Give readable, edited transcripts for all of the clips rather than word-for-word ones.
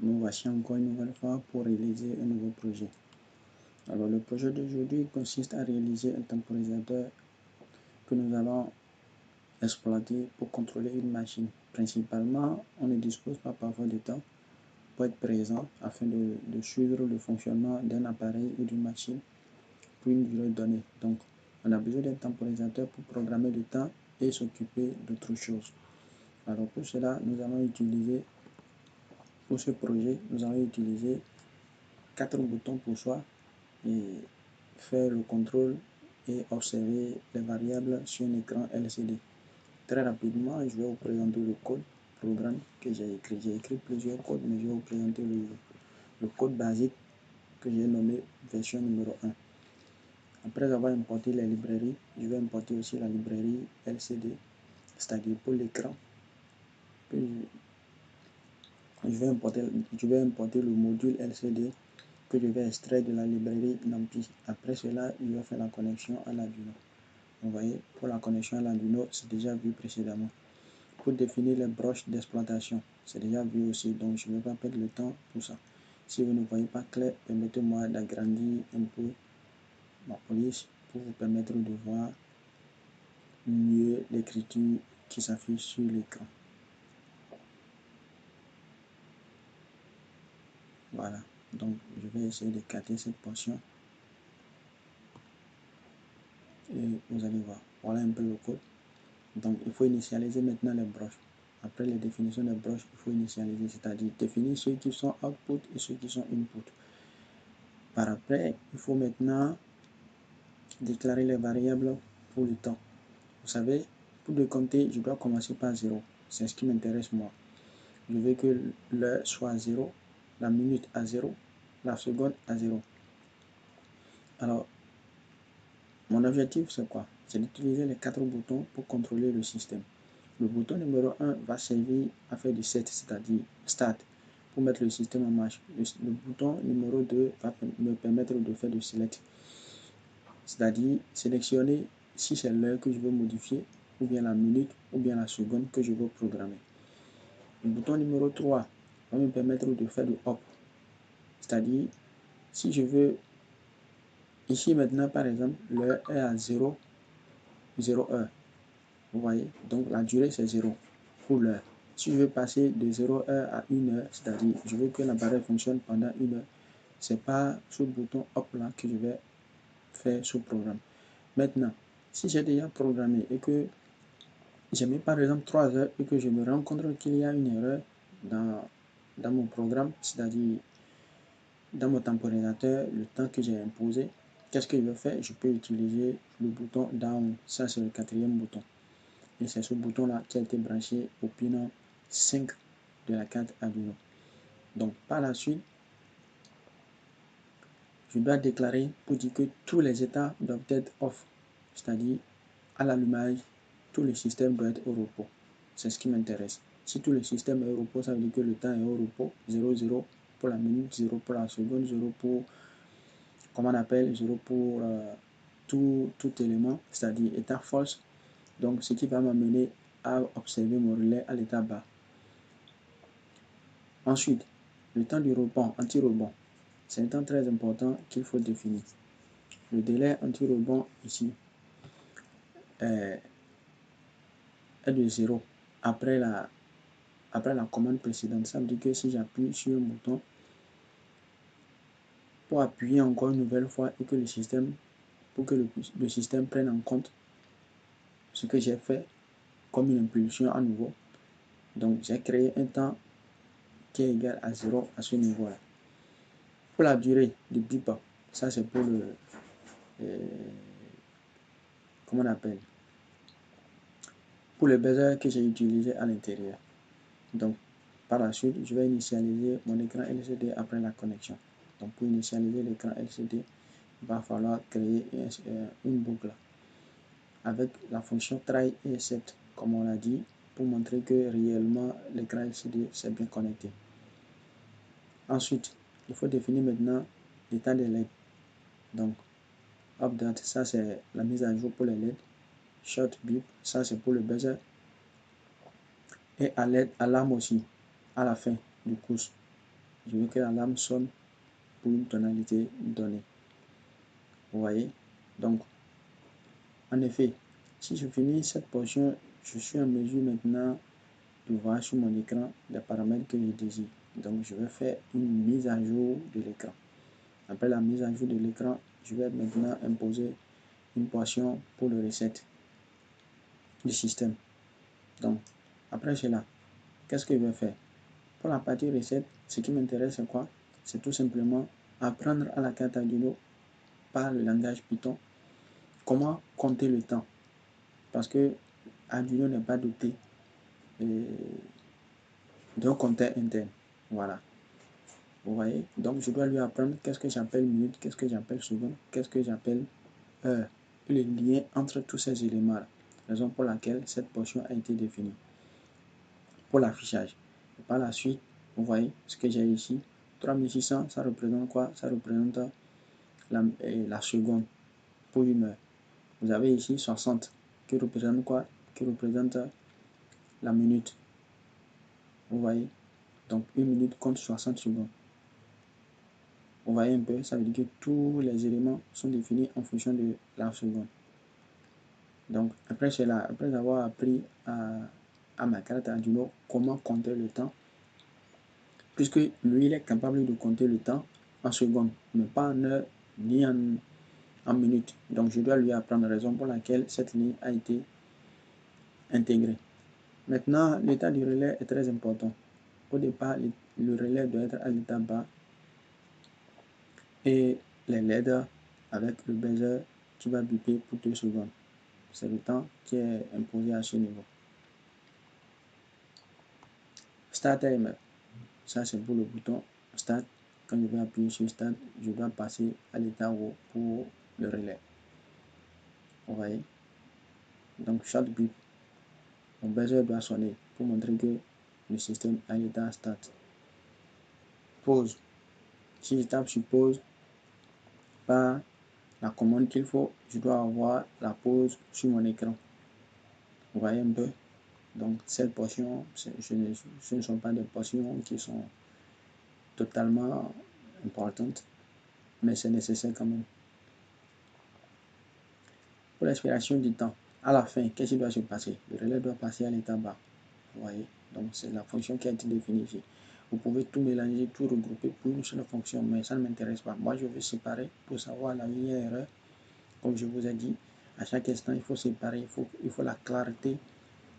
Nous voici encore une nouvelle fois pour réaliser un nouveau projet. Alors le projet d'aujourd'hui consiste à réaliser un temporisateur que nous allons exploiter pour contrôler une machine. Principalement, on ne dispose pas parfois de temps pour être présent afin de suivre le fonctionnement d'un appareil ou d'une machine pour une durée donnée. Donc, on a besoin d'un temporisateur pour programmer le temps et s'occuper d'autres choses. Alors pour cela, pour ce projet, nous allons utiliser 4 boutons pour soi et faire le contrôle et observer les variables sur un écran LCD. Très rapidement, je vais vous présenter le code programme que j'ai écrit. J'ai écrit plusieurs codes, mais je vais vous présenter le code basique que j'ai nommé version numéro 1. Après avoir importé les librairies, je vais importer aussi la librairie LCD, c'est-à-dire pour l'écran. Je vais importer le module LCD que je vais extraire de la librairie NumPy. Après cela, je vais faire la connexion à l'Arduino. Vous voyez, pour la connexion à l'Arduino, c'est déjà vu précédemment. Pour définir les broches d'exploitation, c'est déjà vu aussi, donc je ne vais pas perdre le temps pour ça. Si vous ne voyez pas clair, permettez-moi d'agrandir un peu ma police pour vous permettre de voir mieux l'écriture qui s'affiche sur l'écran. Voilà, donc je vais essayer de capter cette portion et vous allez voir. Voilà un peu le code. Donc il faut initialiser maintenant les broches. Après les définitions des broches, il faut initialiser, c'est-à-dire définir ceux qui sont output et ceux qui sont input. Par après, il faut maintenant déclarer les variables pour le temps. Vous savez, pour décompter, je dois commencer par 0. C'est ce qui m'intéresse moi. Je veux que l'heure soit à 0, la minute à 0, la seconde à 0. Alors, mon objectif c'est quoi? C'est d'utiliser les 4 boutons pour contrôler le système. Le bouton numéro 1 va servir à faire du set, c'est-à-dire start, pour mettre le système en marche. Le bouton numéro 2 va me permettre de faire du select, c'est-à-dire sélectionner si c'est l'heure que je veux modifier, ou bien la minute, ou bien la seconde que je veux programmer. Le bouton numéro 3 va me permettre de faire du hop, c'est-à-dire si je veux, ici maintenant par exemple, l'heure est à 0 heure. Vous voyez, donc la durée c'est 0 pour l'heure. Si je veux passer de 0 heure à 1 heure, c'est-à-dire je veux que l'appareil fonctionne pendant 1 heure, c'est pas ce bouton hop là que je vais faire ce programme. Maintenant, si j'ai déjà programmé et que j'ai mis par exemple 3 heures et que je me rends compte qu'il y a une erreur dans mon programme, c'est-à-dire dans mon temporisateur, le temps que j'ai imposé, qu'est-ce que je vais faire? Je peux utiliser le bouton down, ça c'est le 4e bouton. Et c'est ce bouton-là qui a été branché au pin 5 de la carte Arduino. Donc par la suite, je dois déclarer pour dire que tous les états doivent être off, c'est-à-dire à l'allumage, tout le système doit être au repos. C'est ce qui m'intéresse. Si tout le système est au repos, ça veut dire que le temps est au repos. 0, 0 pour la minute, 0 pour la seconde, 0 pour, comment on appelle, 0 pour tout élément, c'est-à-dire état false. Donc ce qui va m'amener à observer mon relais à l'état bas. Ensuite, le temps du rebond, anti-rebond. C'est un temps très important qu'il faut définir. Le délai anti-rebond ici est de 0 après la commande précédente. Ça veut dire que si j'appuie sur un bouton pour appuyer encore une nouvelle fois et que pour que le système prenne en compte ce que j'ai fait comme une impulsion à nouveau. Donc j'ai créé un temps qui est égal à 0 à ce niveau-là. Pour la durée du bip, ça c'est pour comment on appelle, pour le buzzer que j'ai utilisé à l'intérieur. Donc par la suite, je vais initialiser mon écran LCD après la connexion. Donc pour initialiser l'écran LCD, il va falloir créer une boucle avec la fonction try et set, comme on l'a dit, pour montrer que réellement l'écran LCD s'est bien connecté. Ensuite, il faut définir maintenant l'état des LED. Donc, update, ça c'est la mise à jour pour les LED. Short beep, ça c'est pour le buzzer. Et alarme aussi, à la fin du course. Je veux que l'alarme sonne pour une tonalité donnée. Vous voyez? Donc, en effet, si je finis cette portion, je suis en mesure maintenant de voir sur mon écran les paramètres que je désire. Donc, je vais faire une mise à jour de l'écran. Après la mise à jour de l'écran, je vais maintenant imposer une portion pour le reset du système. Donc, après cela, qu'est-ce que je vais faire? Pour la partie recette, ce qui m'intéresse, c'est quoi? C'est tout simplement apprendre à la carte Arduino par le langage Python comment compter le temps. Parce que Arduino n'est pas doté d'un compteur interne. Voilà. Vous voyez? Donc, je dois lui apprendre qu'est-ce que j'appelle minute, qu'est-ce que j'appelle seconde, qu'est-ce que j'appelle heure. Et le lien entre tous ces éléments-là. Raison pour laquelle cette portion a été définie. Pour l'affichage. Par la suite, vous voyez ce que j'ai ici. 3600, ça représente quoi? Ça représente la seconde pour une heure. Vous avez ici 60 qui représente quoi? Qui représente la minute. Vous voyez? Donc, une minute compte 60 secondes. Vous voyez un peu? Ça veut dire que tous les éléments sont définis en fonction de la seconde. Donc, après cela, après avoir appris à ma carte Arduino comment compter le temps, puisque lui, il est capable de compter le temps en secondes, mais pas en heure ni en minutes. Donc, je dois lui apprendre, raison pour laquelle cette ligne a été intégrée. Maintenant, l'état du relais est très important. Au départ, le relais doit être à l'état bas et les LED avec le buzzer qui va biper pour 2 secondes. C'est le temps qui est imposé à ce niveau. Start timer. Ça, c'est pour le bouton Start. Quand je vais appuyer sur Start, je dois passer à l'état haut pour le relais. Vous voyez? Donc, short bip. Mon buzzer doit sonner pour montrer que le système est à l'état Start. Pause. Si je tape sur pause, par la commande qu'il faut, je dois avoir la pause sur mon écran. Vous voyez un peu? Donc, cette portion, ce ne sont pas des portions qui sont totalement importantes, mais c'est nécessaire quand même. Pour l'expiration du temps, à la fin, qu'est-ce qui doit se passer? Le relais doit passer à l'état bas. Vous voyez? Donc, c'est la fonction qui a été définie ici. Vous pouvez tout mélanger, tout regrouper pour une seule fonction, mais ça ne m'intéresse pas. Moi, je veux séparer pour savoir la ligne erreur. Comme je vous ai dit, à chaque instant, il faut séparer, il faut la clarté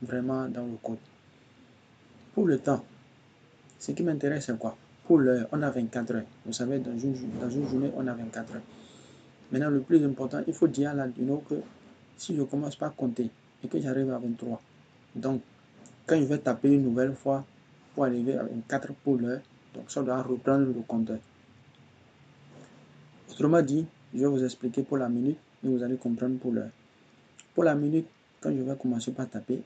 vraiment dans le code. Pour le temps, ce qui m'intéresse, c'est quoi? Pour l'heure, on a 24 heures. Vous savez, dans une journée, on a 24 heures. Maintenant, le plus important, il faut dire à l'Arduino que si je commence par compter et que j'arrive à 23, donc quand je vais taper une nouvelle fois pour arriver à 24 pour l'heure, donc ça doit reprendre le compteur. Autrement dit, je vais vous expliquer pour la minute et vous allez comprendre pour l'heure. Pour la minute, quand je vais commencer par taper,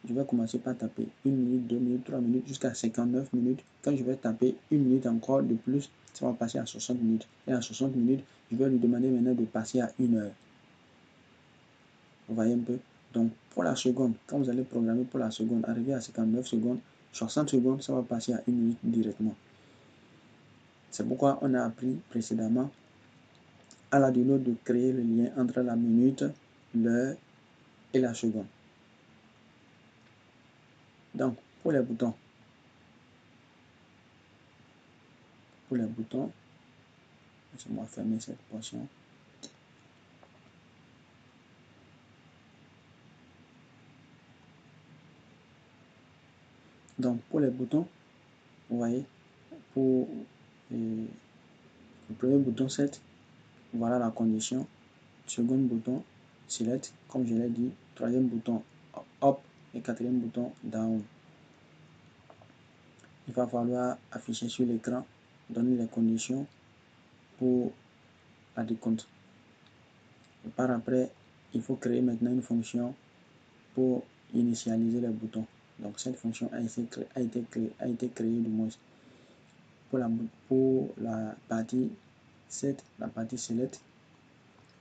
je vais commencer par taper 1 minute, 2 minutes, 3 minutes, jusqu'à 59 minutes. Quand je vais taper 1 minute encore de plus, ça va passer à 60 minutes. Et à 60 minutes, je vais lui demander maintenant de passer à 1 heure. Vous voyez un peu? Donc, pour la seconde, quand vous allez programmer pour la seconde, arriver à 59 secondes, 60 secondes, ça va passer à 1 minute directement. C'est pourquoi on a appris précédemment à l'Arduino de créer le lien entre la minute, l'heure et la seconde. Donc, pour les boutons, laissez-moi fermer cette portion. Donc, pour les boutons, vous voyez, pour le premier bouton set, voilà la condition. Second bouton, select, comme je l'ai dit. Troisième bouton, up. Et quatrième bouton, down. Il va falloir afficher sur l'écran, donner les conditions pour la décompte. Et par après, il faut créer maintenant une fonction pour initialiser les boutons. Donc cette fonction a été créée du moins pour la partie set, la partie select,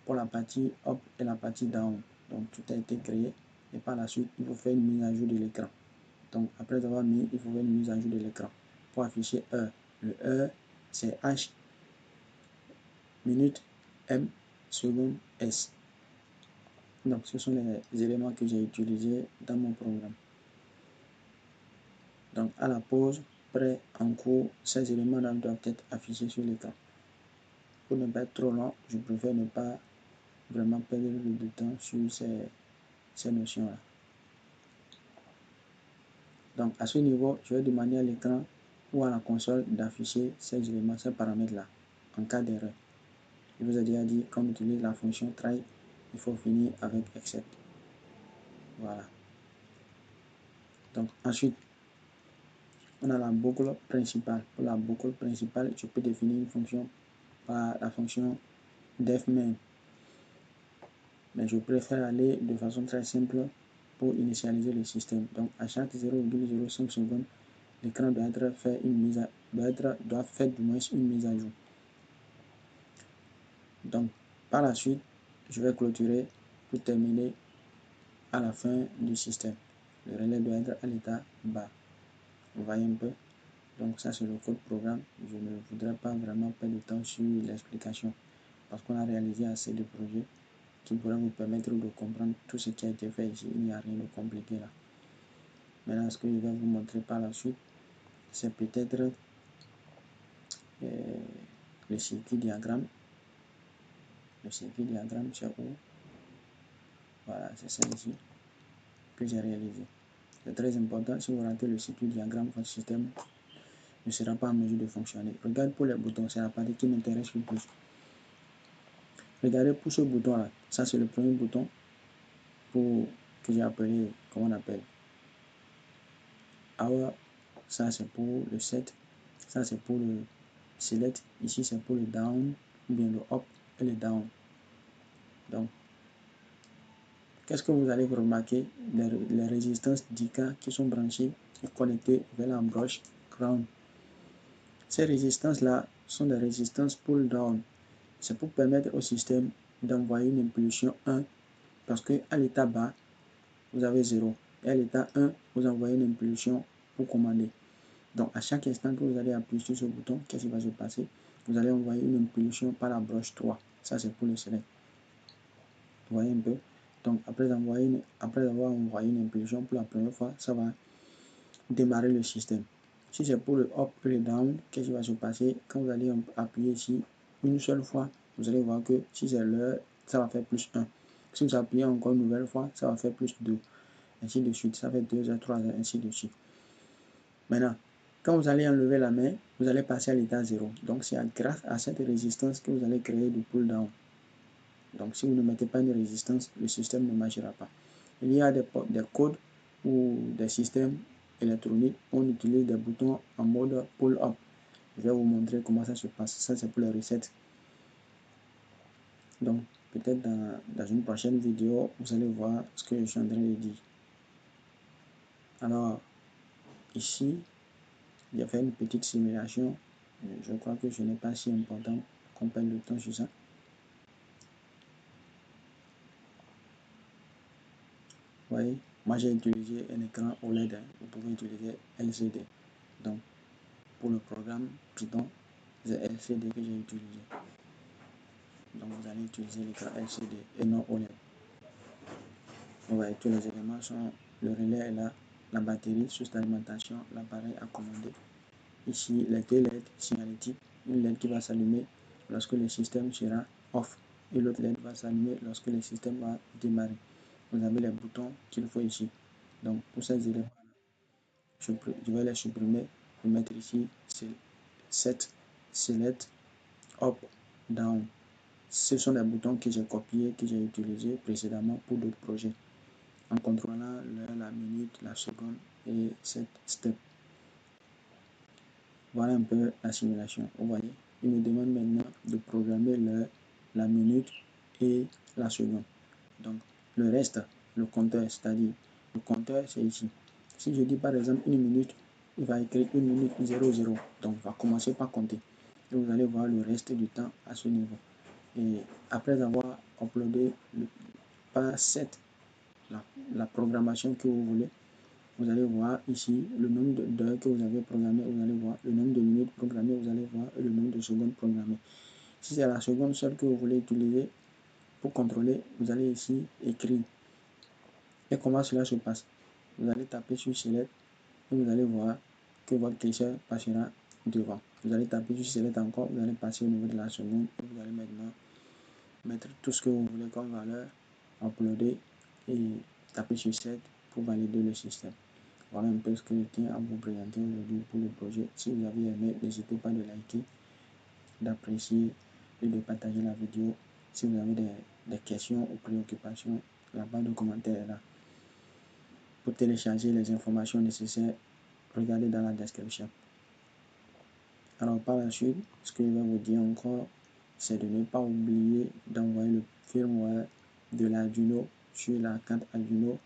pour la partie up et la partie down. Donc tout a été créé et par la suite, il faut faire une mise à jour de l'écran. Donc après avoir mis, il faut faire une mise à jour de l'écran pour afficher heure. Le heure, c'est H, minute, M, seconde, S. Donc, ce sont les éléments que j'ai utilisés dans mon programme. Donc, à la pause, prêt, en cours, ces éléments-là doivent être affichés sur l'écran. Pour ne pas être trop long, je préfère ne pas vraiment perdre de temps sur ces notions-là. Donc, à ce niveau, je vais demander à l'écran ou à la console d'afficher ces éléments, ces paramètres-là, en cas d'erreur. Je vous ai déjà dit, quand on utilise la fonction try, il faut finir avec except. Voilà. Donc, ensuite, on a la boucle principale. Pour la boucle principale, je peux définir une fonction par la fonction defMain. Mais je préfère aller de façon très simple pour initialiser le système. Donc, à chaque 0,05 secondes, l'écran doit faire du moins une mise à jour. Donc, par la suite, je vais clôturer pour terminer à la fin du système. Le relais doit être à l'état bas. Vous voyez un peu? Donc, ça, c'est le code programme. Je ne voudrais pas vraiment perdre de temps sur l'explication parce qu'on a réalisé assez de projets qui pourraient vous permettre de comprendre tout ce qui a été fait ici. Il n'y a rien de compliqué là. Maintenant, ce que je vais vous montrer par la suite, c'est peut-être le circuit diagramme. Le circuit diagramme, c'est où? Voilà, c'est ça ici que j'ai réalisé. C'est très important. Si vous ratez le circuit diagramme, votre système ne sera pas en mesure de fonctionner. Regarde pour les boutons, c'est la partie qui m'intéresse le plus. Regardez pour ce bouton-là. Ça, c'est le premier bouton que j'ai appelé, comment on appelle? Hour. Ça, c'est pour le set. Ça, c'est pour le select. Ici, c'est pour le down, ou bien le up et le down. Donc, qu'est-ce que vous allez remarquer? Les résistances d'IK qui sont branchées et connectées vers la broche ground. Ces résistances-là sont des résistances pull down. C'est pour permettre au système d'envoyer une impulsion 1 parce qu'à l'état bas, vous avez 0. Et à l'état 1, vous envoyez une impulsion pour commander. Donc, à chaque instant que vous allez appuyer sur ce bouton, qu'est-ce qui va se passer? Vous allez envoyer une impulsion par la broche 3. Ça, c'est pour le select. Vous voyez un peu? Donc, après avoir envoyé une impulsion pour la première fois, ça va démarrer le système. Si c'est pour le up et le down, qu'est-ce qui va se passer? Quand vous allez appuyer ici une seule fois, vous allez voir que si c'est l'heure, ça va faire plus 1. Si vous appuyez encore une nouvelle fois, ça va faire plus 2. Ainsi de suite. Ça fait 2 heures, 3 heures, ainsi de suite. Maintenant, quand vous allez enlever la main, vous allez passer à l'état 0. Donc, c'est grâce à cette résistance que vous allez créer du pull down. Donc, si vous ne mettez pas une résistance, le système ne marchera pas. Il y a des codes ou des systèmes électroniques où on utilise des boutons en mode pull up. Je vais vous montrer comment ça se passe. Ça, c'est pour les recettes. Donc, peut-être dans une prochaine vidéo, vous allez voir ce que je suis en train de dire. Alors, ici, j'ai fait une petite simulation. Je crois que ce n'est pas si important qu'on perde le temps sur ça. Vous voyez, moi j'ai utilisé un écran OLED. Vous pouvez utiliser LCD. Donc, pour le programme Python, c'est LCD que j'ai utilisé. Donc, vous allez utiliser l'écran LCD et non OLED. Vous voyez, tous les éléments sont, le relais est là, la batterie, source d'alimentation, l'appareil à commander. Ici, les deux LED signalétiques, une LED qui va s'allumer lorsque le système sera off et l'autre LED va s'allumer lorsque le système va démarrer. Vous avez les boutons qu'il faut ici. Donc, pour ces éléments, je vais les supprimer et mettre ici set, select, up, down. Ce sont les boutons que j'ai copiés, que j'ai utilisés précédemment pour d'autres projets, en contrôlant l'heure, la minute, la seconde et cette step. Voilà un peu la simulation. Vous voyez, il me demande maintenant de programmer l'heure, la minute et la seconde. Donc, le reste, le compteur, c'est-à-dire le compteur, c'est ici. Si je dis par exemple une minute, il va écrire 1 minute 00. Donc, il va commencer par compter. Et vous allez voir le reste du temps à ce niveau. Et après avoir uploadé par 7 la programmation que vous voulez, vous allez voir ici le nombre d'heures que vous avez programmé, vous allez voir le nombre de minutes programmées, vous allez voir le nombre de secondes programmées. Si c'est la seconde seule que vous voulez utiliser pour contrôler, vous allez ici écrire. Et comment cela se passe? Vous allez taper sur Select et vous allez voir que votre curseur passera devant. Vous allez taper sur Select encore, vous allez passer au niveau de la seconde et vous allez maintenant mettre tout ce que vous voulez comme valeur, uploader et taper sur Set pour valider le système. Voilà un peu ce que je tiens à vous présenter aujourd'hui pour le projet. Si vous avez aimé, n'hésitez pas de liker, d'apprécier et de partager la vidéo. Si vous avez des questions ou préoccupations, la barre de commentaires est là. Pour télécharger les informations nécessaires, regardez dans la description. Alors par la suite, ce que je vais vous dire encore, c'est de ne pas oublier d'envoyer le firmware de l'Arduino sur la carte Arduino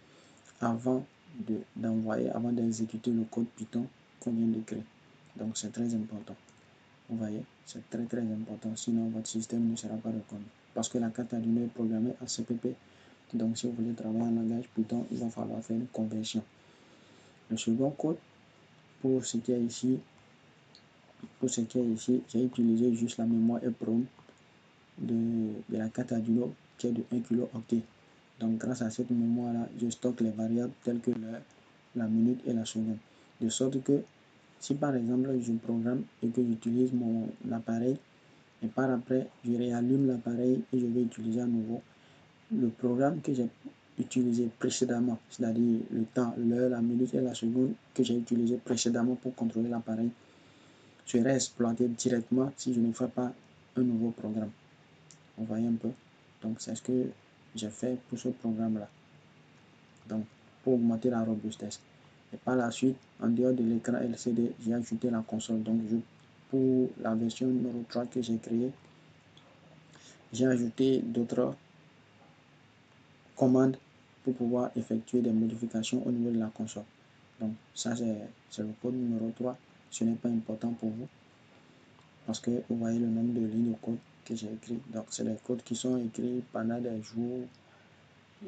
avant avant d'exécuter le code Python qu'on vient de créer. Donc c'est très important. Vous voyez, c'est très important, sinon votre système ne sera pas reconnu. Parce que la carte Arduino est programmée en CPP. Donc si vous voulez travailler en langage Python, il va falloir faire une conversion. Le second code, pour ce qui est ici, j'ai utilisé juste la mémoire EEPROM de la carte Arduino qui est de 1 kilo-octet. Donc grâce à cette mémoire-là, je stocke les variables telles que l'heure, la minute et la seconde. De sorte que si par exemple je programme et que j'utilise mon appareil et par après je réallume l'appareil et je vais utiliser à nouveau le programme que j'ai utilisé précédemment, c'est-à-dire le temps, l'heure, la minute et la seconde que j'ai utilisé précédemment pour contrôler l'appareil, serait exploité directement si je ne fais pas un nouveau programme. Vous voyez un peu? Donc c'est ce que j'ai fait pour ce programme-là. Donc pour augmenter la robustesse. Et par la suite, en dehors de l'écran LCD, j'ai ajouté la console. Donc pour la version numéro 3 que j'ai créée, j'ai ajouté d'autres commandes pour pouvoir effectuer des modifications au niveau de la console. Donc ça c'est le code numéro 3. Ce n'est pas important pour vous parce que vous voyez le nombre de lignes de code que j'ai écrit. Donc c'est des codes qui sont écrits pendant des jours.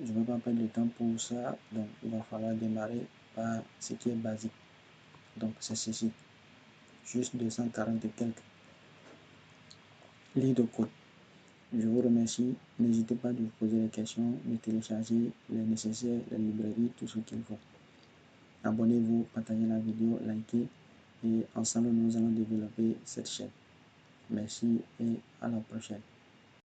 Je ne vais pas perdre de temps pour ça. Donc il va falloir démarrer par ce qui est basique. Donc c'est ceci. Juste 240 et quelques lignes de code. Je vous remercie. N'hésitez pas de vous poser des questions, de télécharger les nécessaires, les librairies, tout ce qu'il faut. Abonnez-vous, partagez la vidéo, likez et ensemble nous allons développer cette chaîne. Merci et à la prochaine.